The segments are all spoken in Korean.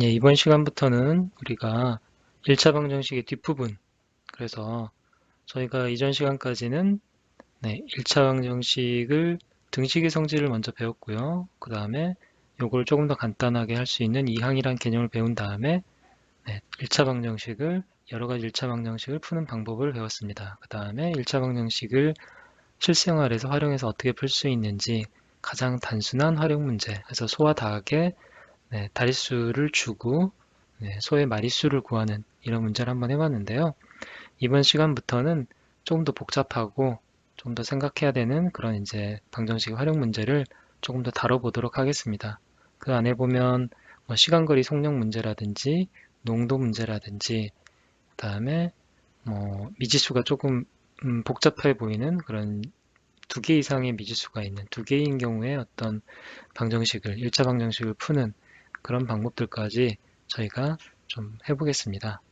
예, 이번 시간부터는 우리가 1차 방정식의 뒷부분, 그래서 저희가 이전 시간까지는 1차 방정식을 등식의 성질을 먼저 배웠고요. 그 다음에 요걸 조금 더 간단하게 할 수 있는 이항이란 개념을 배운 다음에 1차 방정식을 여러 가지 1차 방정식을 푸는 방법을 배웠습니다. 그 다음에 1차 방정식을 실생활에서 활용해서 어떻게 풀 수 있는지 가장 단순한 활용 문제, 그래서 소와 닭의 다리수를 주고 소의 마리수를 구하는 이런 문제를 한번 해봤는데요. 이번 시간부터는 조금 더 복잡하고 좀 더 생각해야 되는 그런 이제 방정식 활용 문제를 조금 더 다뤄보도록 하겠습니다. 그 안에 보면 뭐 시간거리 속력 문제라든지 농도 문제라든지 그다음에 뭐 미지수가 조금 복잡해 보이는 그런 두 개 이상의 미지수가 있는 두 개인 경우에 어떤 방정식을 1차 방정식을 푸는 그런 방법들까지 저희가 좀 해보겠습니다.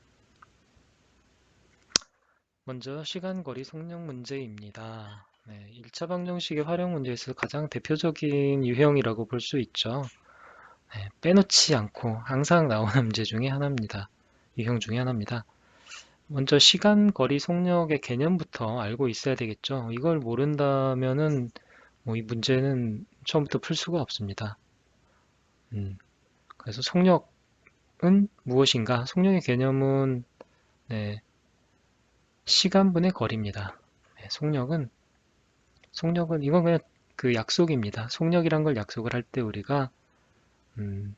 먼저 시간거리 속력 문제입니다. 1차 방정식의 활용 문제에서 가장 대표적인 유형이라고 볼 수 있죠. 빼놓지 않고 항상 나오는 문제 중에 하나입니다. 유형 중에 하나입니다. 먼저 시간거리 속력의 개념부터 알고 있어야 되겠죠. 이걸 모른다면은 뭐 이 문제는 처음부터 풀 수가 없습니다. 그래서 속력은 무엇인가? 속력의 개념은 시간분의 거리입니다. 속력은 이건 그냥 그 약속입니다. 속력이란 걸 약속을 할 때 우리가 음,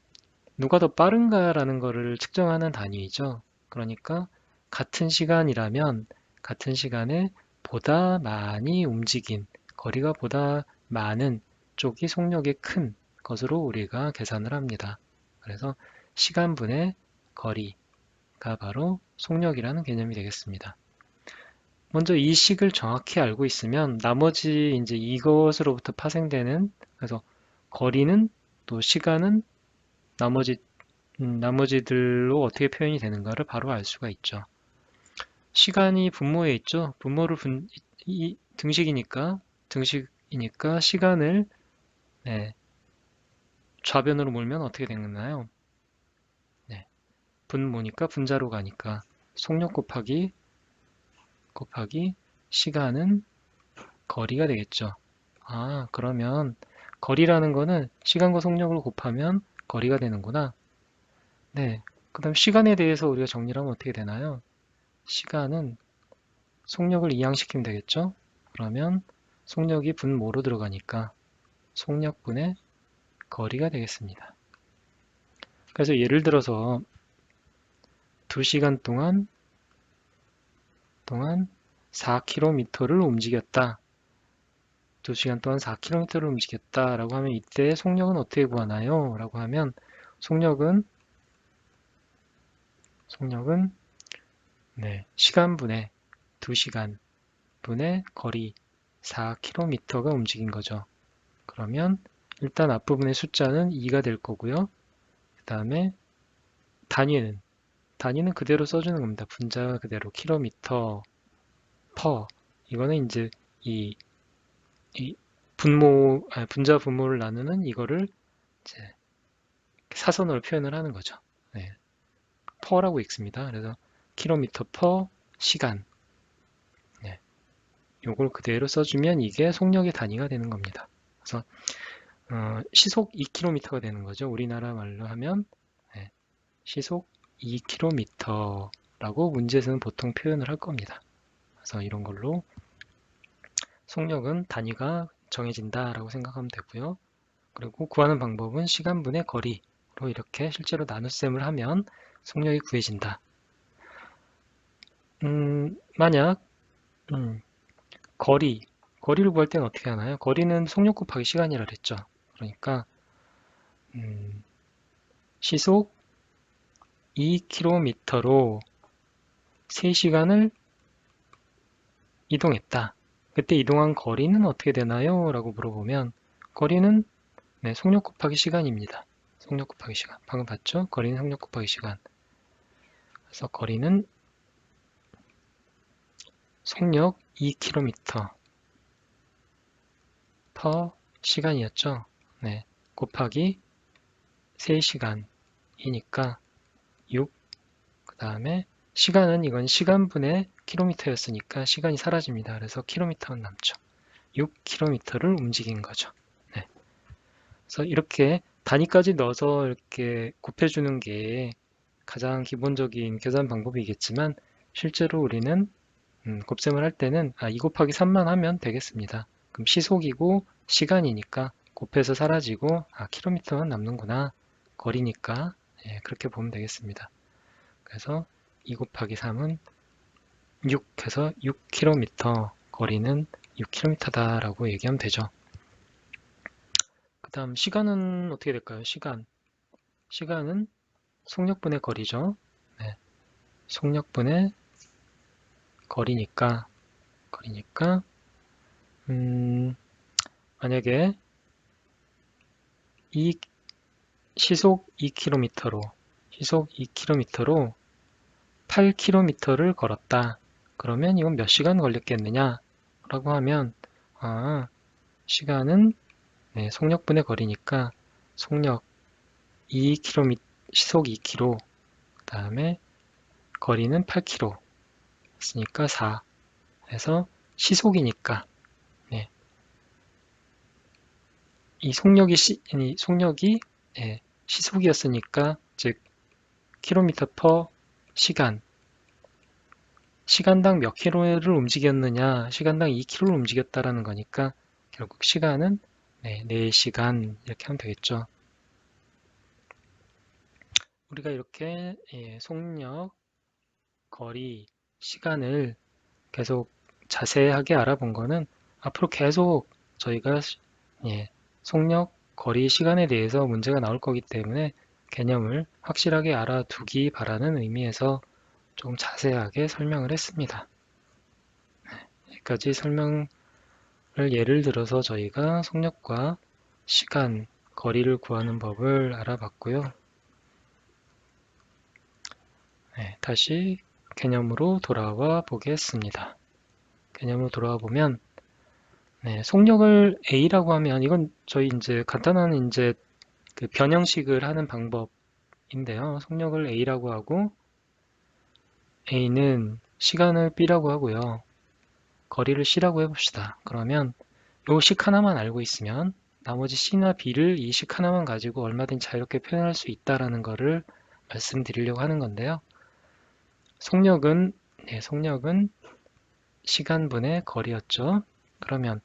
누가 더 빠른가라는 거를 측정하는 단위이죠. 그러니까 같은 시간이라면 같은 시간에 보다 많이 움직인 거리가 보다 많은 쪽이 속력이 큰 것으로 우리가 계산을 합니다. 그래서 시간분의 거리가 바로 속력이라는 개념이 되겠습니다. 먼저 이 식을 정확히 알고 있으면 나머지 이제 이것으로부터 파생되는 그래서 거리는 또 시간은 나머지들로 어떻게 표현이 되는가를 바로 알 수가 있죠. 시간이 분모에 있죠. 등식이니까 시간을 네, 좌변으로 몰면 어떻게 되나요? 네, 분모니까 분자로 가니까 속력 곱하기 시간은 거리가 되겠죠. 아, 그러면 거리라는 거는 시간과 속력을 곱하면 거리가 되는구나. 네. 그 다음 시간에 대해서 우리가 정리를 하면 어떻게 되나요? 시간은 속력을 이항시키면 되겠죠? 그러면 속력이 분모로 들어가니까 속력분의 거리가 되겠습니다. 그래서 예를 들어서 2시간 동안 4km를 움직였다. 2시간 동안 4km를 움직였다라고 하면 이때 속력은 어떻게 구하나요? 라고 하면 속력은 속력은 시간분의 2시간 분의 거리 4km가 움직인 거죠. 그러면 일단 앞부분의 숫자는 2가 될 거고요. 그 다음에 단위는 그대로 써주는 겁니다. 분자 그대로 킬로미터 퍼 이거는 이제 이, 이 분자 분모를 나누는 이거를 이제 사선으로 표현을 하는 거죠. 퍼라고 읽습니다. 그래서 킬로미터 퍼 시간 요걸 그대로 써주면 이게 속력의 단위가 되는 겁니다. 그래서 시속 2km가 되는 거죠. 우리나라 말로 하면 시속 2km라고 문제에서는 보통 표현을 할 겁니다. 그래서 이런 걸로 속력은 단위가 정해진다라고 생각하면 되고요. 그리고 구하는 방법은 시간분의 거리로 이렇게 실제로 나눗셈을 하면 속력이 구해진다. 만약 거리를 구할 때는 어떻게 하나요? 거리는 속력 곱하기 시간이라 그랬죠. 그러니까 시속 2km로 3시간을 이동했다. 그때 이동한 거리는 어떻게 되나요? 라고 물어보면 거리는 속력 곱하기 시간입니다. 속력 곱하기 시간. 방금 봤죠? 거리는 속력 곱하기 시간. 그래서 거리는 속력 2km per 시간이었죠. 곱하기 3시간. 6이니까 6, 그 다음에 시간은 이건 시간분의 킬로미터였으니까 시간이 사라집니다. 그래서 킬로미터는 남죠. 6km를 움직인 거죠. 네. 그래서 이렇게 단위까지 넣어서 이렇게 곱해주는 게 가장 기본적인 계산 방법이겠지만 실제로 우리는 곱셈을 할 때는 2 곱하기 3만 하면 되겠습니다. 그럼 시속이고 시간이니까 곱해서 사라지고 킬로미터만 남는구나. 거리니까 그렇게 보면 되겠습니다. 그래서 2 곱하기 3은 6 해서 6km, 거리는 6km다 라고 얘기하면 되죠. 그 다음 시간은 어떻게 될까요? 시간은 속력분의 거리죠. 네. 속력분의 거리니까 만약에 시속 2km로 8km를 걸었다. 그러면 이건 몇 시간 걸렸겠느냐? 라고 하면 시간은 속력분의 거리니까 속력 2km, 시속 2km, 그 다음에 거리는 8km 했으니까 4 해서 시속이니까 이 속력이 시속이었으니까 즉 킬로미터 퍼 시간당 몇 킬로를 움직였느냐, 시간당 2킬로를 움직였다라는 거니까 결국 시간은 4시간 이렇게 하면 되겠죠. 우리가 이렇게 속력, 거리, 시간을 계속 자세하게 알아본 거는 앞으로 계속 저희가 속력, 거리, 시간에 대해서 문제가 나올 거기 때문에 개념을 확실하게 알아두기 바라는 의미에서 조금 자세하게 설명을 했습니다. 여기까지 설명을 예를 들어서 저희가 속력과 시간, 거리를 구하는 법을 알아봤고요. 다시 개념으로 돌아와 보겠습니다. 개념으로 돌아와 보면 속력을 A라고 하면 이건 저희 이제 간단한 그 변형식을 하는 방법인데요. 속력을 A라고 하고 A는 시간을 B라고 하고요. 거리를 C라고 해봅시다. 그러면 요 식 하나만 알고 있으면 나머지 C나 B를 이 식 하나만 가지고 얼마든지 자유롭게 표현할 수 있다라는 거를 말씀드리려고 하는 건데요. 속력은 시간분의 거리였죠. 그러면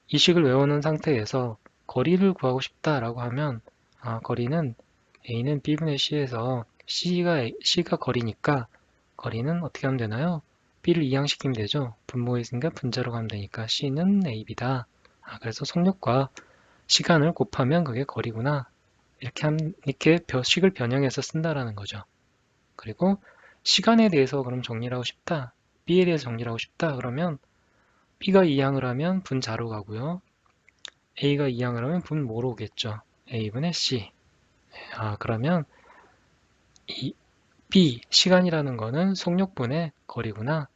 이 식을 외워놓은 상태에서 거리를 구하고 싶다라고 하면 거리는 A는 B분의 C에서 C가 거리니까 거리는 어떻게 하면 되나요? B를 이항시키면 되죠. 분모에 있으니까 분자로 가면 되니까 C는 AB다. 그래서 속력과 시간을 곱하면 그게 거리구나. 이렇게 식을 변형해서 쓴다라는 거죠. 그리고 시간에 대해서 그럼 정리를 하고 싶다. B에 대해서 정리를 하고 싶다. 그러면 B가 이항을 하면 분자로 가고요. A가 이항을 하면 분모로 오겠죠. A분의 C. 그러면 이 B, 시간이라는 거는 속력분의 거리구나.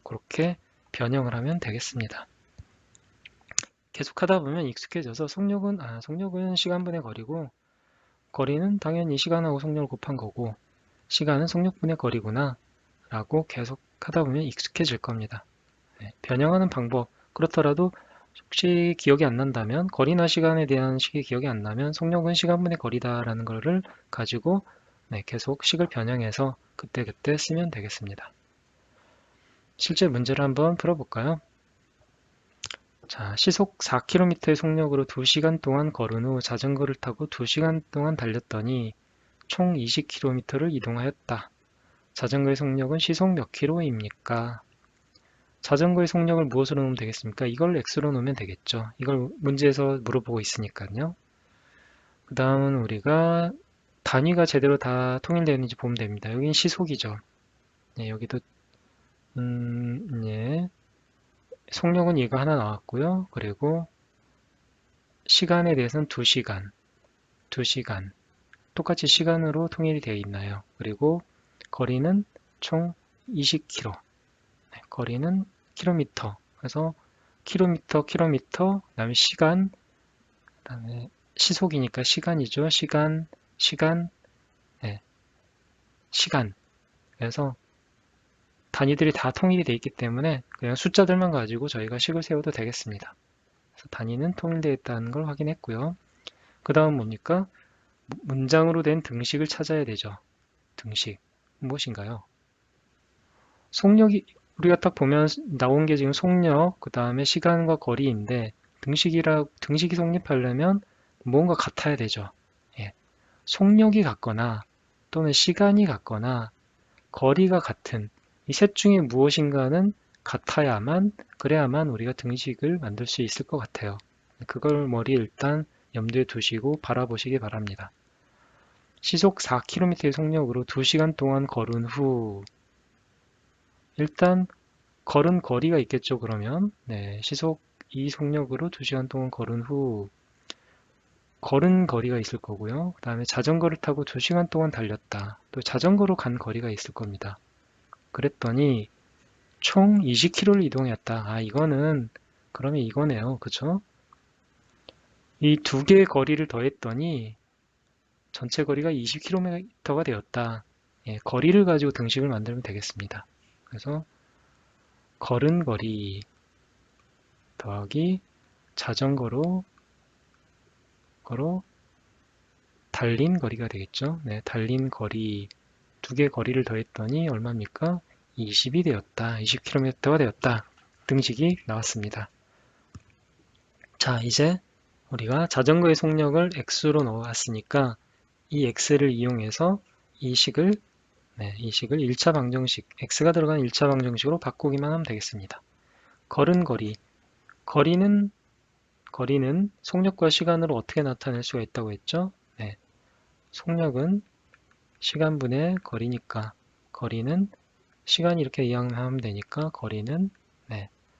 그렇게 변형을 하면 되겠습니다. 계속 하다 보면 익숙해져서 속력은 시간분의 거리고 거리는 당연히 시간하고 속력을 곱한 거고 시간은 속력분의 거리구나 라고 계속 하다 보면 익숙해질 겁니다. 변형하는 방법 그렇더라도 혹시 기억이 안 난다면 거리나 시간에 대한 식이 기억이 안 나면 속력은 시간분의 거리다라는 것을 가지고 계속 식을 변형해서 그때그때 쓰면 되겠습니다. 실제 문제를 한번 풀어볼까요? 자, 시속 4km의 속력으로 2시간 동안 걸은 후 자전거를 타고 2시간 동안 달렸더니 총 20km를 이동하였다. 자전거의 속력은 시속 몇 킬로입니까? 자전거의 속력을 무엇으로 넣으면 되겠습니까? 이걸 x로 넣으면 되겠죠. 이걸 문제에서 물어보고 있으니까요. 그 다음은 우리가 단위가 제대로 다 통일되어 있는지 보면 됩니다. 여긴 시속이죠. 여기도 속력은 얘가 하나 나왔고요. 그리고 시간에 대해서는 2시간 똑같이 시간으로 통일이 되어 있나요? 그리고 거리는 총 20km 거리는 킬로미터 그래서 킬로미터 그 다음에 시간 그 다음에 시속이니까 시간이죠. 시간 시간. 그래서 단위들이 다 통일이 되어 있기 때문에 그냥 숫자들만 가지고 저희가 식을 세워도 되겠습니다. 그래서 단위는 통일되어 있다는 걸 확인했고요. 그 다음 뭡니까? 문장으로 된 등식을 찾아야 되죠. 등식. 무엇인가요? 속력이, 우리가 딱 보면 나온 게 지금 속력, 그 다음에 시간과 거리인데, 등식이 성립하려면 뭔가 같아야 되죠. 예. 속력이 같거나, 또는 시간이 같거나, 거리가 같은, 이 셋 중에 무엇인가는 같아야만, 그래야만 우리가 등식을 만들 수 있을 것 같아요. 그걸 머리에 일단 염두에 두시고 바라보시기 바랍니다. 시속 4km의 속력으로 2시간 동안 걸은 후, 일단 걸은 거리가 있겠죠, 그러면. 네, 시속 이 속력으로 2시간 동안 걸은 후, 걸은 거리가 있을 거고요. 그 다음에 자전거를 타고 2시간 동안 달렸다. 또 자전거로 간 거리가 있을 겁니다. 그랬더니 총 20km를 이동했다. 아, 이거는 그러면 이거네요. 그쵸? 이 두 개의 거리를 더했더니 전체 거리가 20km가 되었다. 예, 거리를 가지고 등식을 만들면 되겠습니다. 그래서 걸은 거리 더하기 자전거로 달린 거리가 되겠죠. 네, 달린 거리 두 개 거리를 더했더니 얼마입니까? 20이 되었다. 20km가 되었다. 등식이 나왔습니다. 자, 이제 우리가 자전거의 속력을 x로 넣어왔으니까 이 x를 이용해서 이 식을 1차 방정식, x가 들어간 1차 방정식으로 바꾸기만 하면 되겠습니다. 걸은 거리, 거리는 속력과 시간으로 어떻게 나타낼 수가 있다고 했죠? 네, 속력은 시간분의 거리니까 거리는 시간이 이렇게 이항하면 되니까 거리는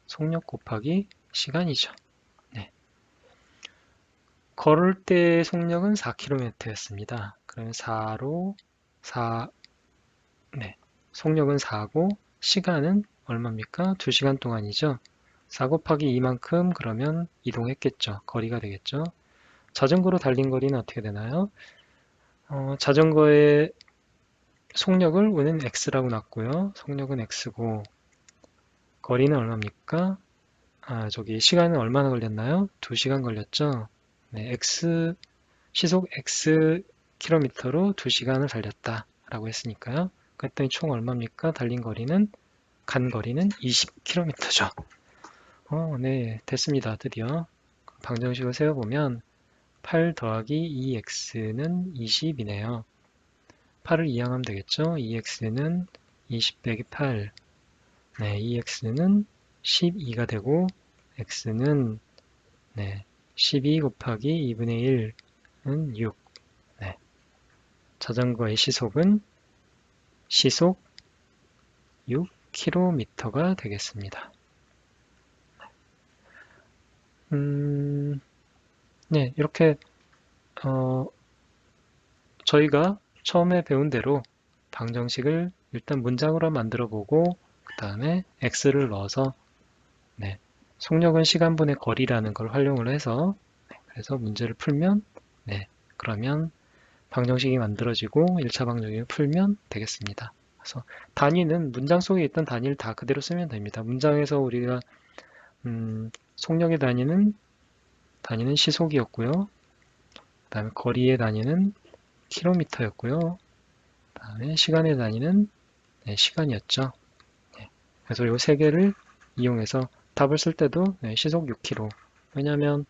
속력 곱하기 시간이죠. 네. 걸을 때의 속력은 4km였습니다. 그러면 4로 속력은 4고 시간은 얼마입니까? 2시간 동안이죠. 4 곱하기 2만큼 그러면 이동했겠죠. 거리가 되겠죠. 자전거로 달린 거리는 어떻게 되나요? 자전거의 속력을 우리는 x라고 놨고요. 속력은 x고 거리는 얼마입니까? 시간은 얼마나 걸렸나요? 2시간 걸렸죠? 네, 시속 x 킬로미터로 2시간을 달렸다 라고 했으니까요. 그랬더니 총 얼마입니까? 간 거리는 20km죠. 네, 됐습니다. 드디어. 방정식을 세워보면 8 더하기 2x는 20이네요. 8을 이항하면 되겠죠? 2x는 20 빼기 8. 네, 2x는 12가 되고 x는 12 곱하기 2분의 1은 6. 네, 자전거의 시속은 시속 6km가 되겠습니다. 네, 이렇게 저희가 처음에 배운 대로 방정식을 일단 문장으로 만들어 보고 그 다음에 x를 넣어서 속력은 시간분의 거리라는 걸 활용을 해서 그래서 문제를 풀면 그러면 방정식이 만들어지고 1차 방정식을 풀면 되겠습니다. 그래서 단위는 문장 속에 있던 단위를 다 그대로 쓰면 됩니다. 문장에서 우리가 속력의 단위는 시속이었고요. 그 다음에 거리의 단위는 킬로미터였고요. 그 다음에 시간의 단위는 시간이었죠. 그래서 이 세 개를 이용해서 답을 쓸 때도 시속 6km. 왜냐하면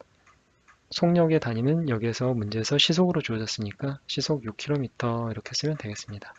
속력의 단위는 여기에서 문제에서 시속으로 주어졌으니까 시속 6km 이렇게 쓰면 되겠습니다.